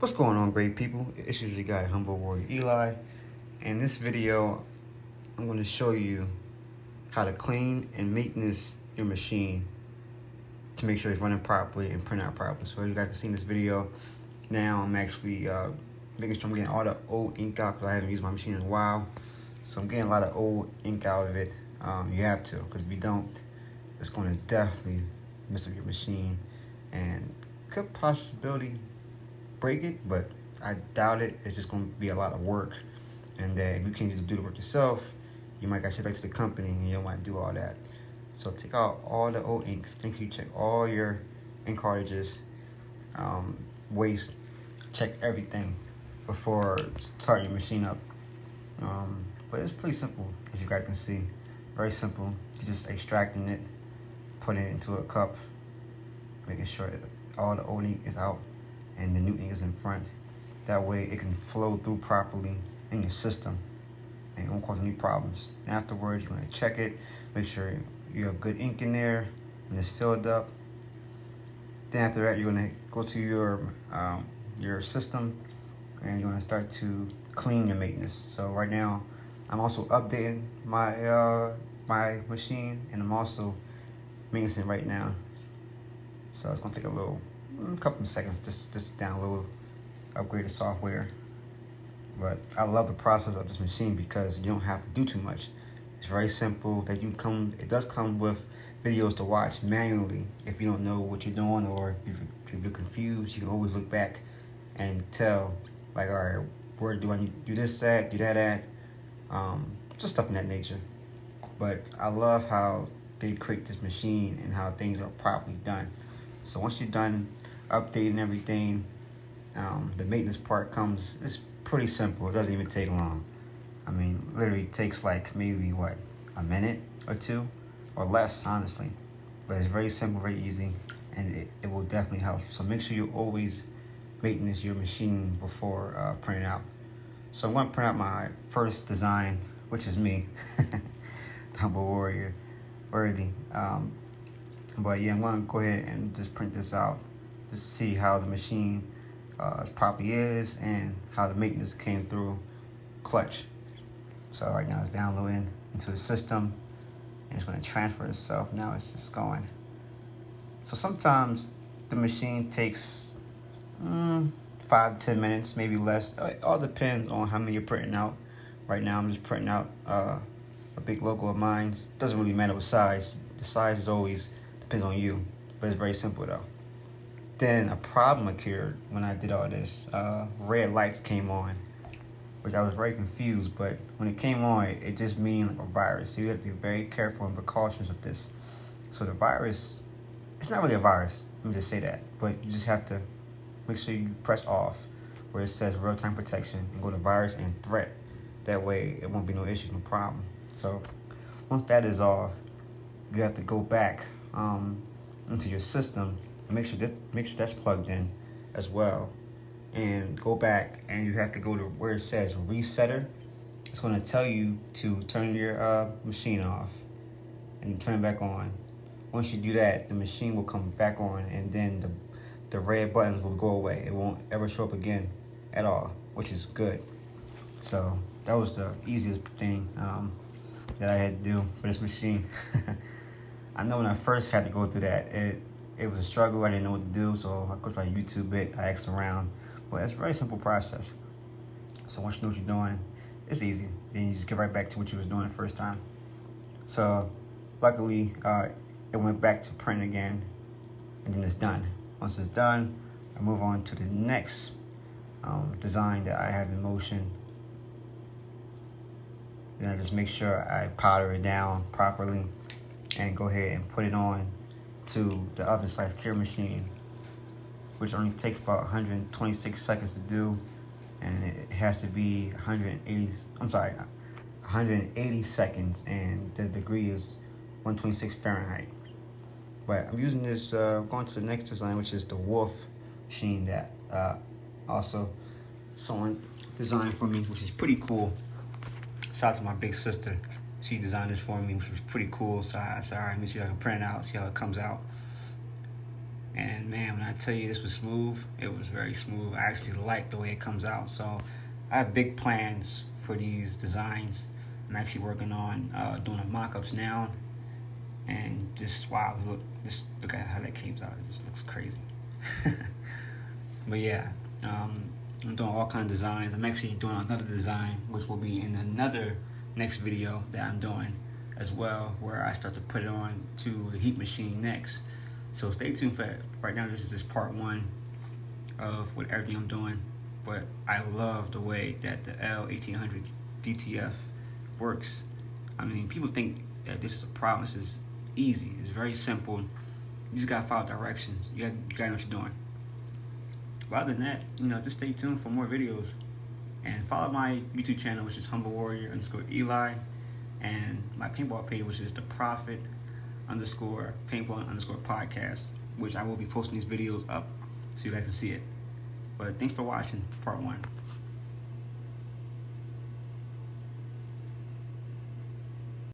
What's going on, great people? It's your guy, Humble Warrior Eli. In this video, I'm going to show you how to clean and maintenance your machine to make sure it's running properly and print out properly. So you guys can see in this video, now I'm actually making sure I'm getting all the old ink out because I haven't used my machine in a while. So I'm getting a lot of old ink out of it. You have to, because if you don't, it's going to definitely mess up your machine and could possibility break it, but I doubt it. It's just going to be a lot of work, and if you can't just do the work yourself, you might got to ship back to the company and you don't want to do all that. So take out all the old ink. Make sure you check all your ink cartridges, waste, check everything before starting your machine up. But it's pretty simple, as you guys can see. Very simple. You're just extracting it, putting it into a cup, making sure that all the old ink is out and the new ink is in front. That way it can flow through properly in your system and it won't cause any problems. And afterwards, you're going to check it, make sure you have good ink in there and it's filled up. Then after that, you're going to go to your system and you're going to start to clean your maintenance. So right now, I'm also updating my my machine, and I'm also maintaining it right now. So it's going to take a couple of seconds just download, upgrade the software. But I love the process of this machine because you don't have to do too much. It's very simple. It does come with videos to watch manually if you don't know what you're doing, or if you're confused. You can always look back and tell, like, all right, where do I need to do this at, do that at, just stuff in that nature. But I love how they create this machine and how things are properly done. So once you're done updating everything, the maintenance part comes. It's pretty simple. It doesn't even take long. I mean, literally takes like maybe a minute or two or less, honestly. But it's very simple, very easy, and it will definitely help. So make sure you always maintenance your machine before printing out. So I'm going to print out my first design, which is me, Humble Warrior Worthy. But yeah, I'm going to go ahead and just print this out just to see how the machine properly is and how the maintenance came through clutch. So right now it's downloading into the system and it's going to transfer itself. Now it's just going. So sometimes the machine takes 5 to 10 minutes, maybe less. It all depends on how many you're printing out. Right now I'm just printing out a big logo of mine. Doesn't really matter what size. The size is always depends on you, but it's very simple though. Then a problem occurred when I did all this. Red lights came on, which I was very confused, but when it came on, it just means like a virus. So you have to be very careful and precautious of this. So the virus, it's not really a virus, let me just say that, but you just have to make sure you press off where it says real-time protection and go to virus and threat. That way it won't be no issues, no problem. So once that is off, you have to go back into your system and make sure that's plugged in as well, and go back and you have to go to where it says resetter. It's going to tell you to turn your machine off and turn it back on. Once you do that, the machine will come back on, and then the red buttons will go away. It won't ever show up again at all, which is good. So that was the easiest thing that I had to do for this machine. I know when I first had to go through that, it was a struggle. I didn't know what to do, so of course I YouTube it, I asked around, but it's a very simple process. So once you know what you're doing, it's easy. Then you just get right back to what you was doing the first time. So luckily, it went back to print again, and then it's done. Once it's done, I move on to the next design that I have in motion. Then I just make sure I powder it down properly and go ahead and put it on to the oven slice cure machine, which only takes about 126 seconds to do, and it has to be 180 seconds, and the degree is 126 Fahrenheit. But I'm using this, going to the next design, which is the wolf machine that also someone designed for me, which is pretty cool. Shout out to my big sister. She designed this for me, which was pretty cool. So I said, all right, let me see if I can print it out, see how it comes out. And man, when I tell you this was smooth, it was very smooth. I actually like the way it comes out. So I have big plans for these designs. I'm actually working on doing the mock-ups now. And just, wow, look at how that came out. It just looks crazy. But yeah, I'm doing all kinds of designs. I'm actually doing another design, which will be in another next video that I'm doing as well, where I start to put it on to the heat machine next. So stay tuned for that. Right now, this is just part one of everything I'm doing. But I love the way that the L1800 DTF works. I mean, people think that this is a problem. This is easy. It's very simple. You just gotta follow directions. You gotta know what you're doing. But other than that, just stay tuned for more videos. And follow my YouTube channel, which is HumbleWarrior_Eli. And my paintball page, which is the Prophet_Paintball_podcast, which I will be posting these videos up so you guys can see it. But thanks for watching part one.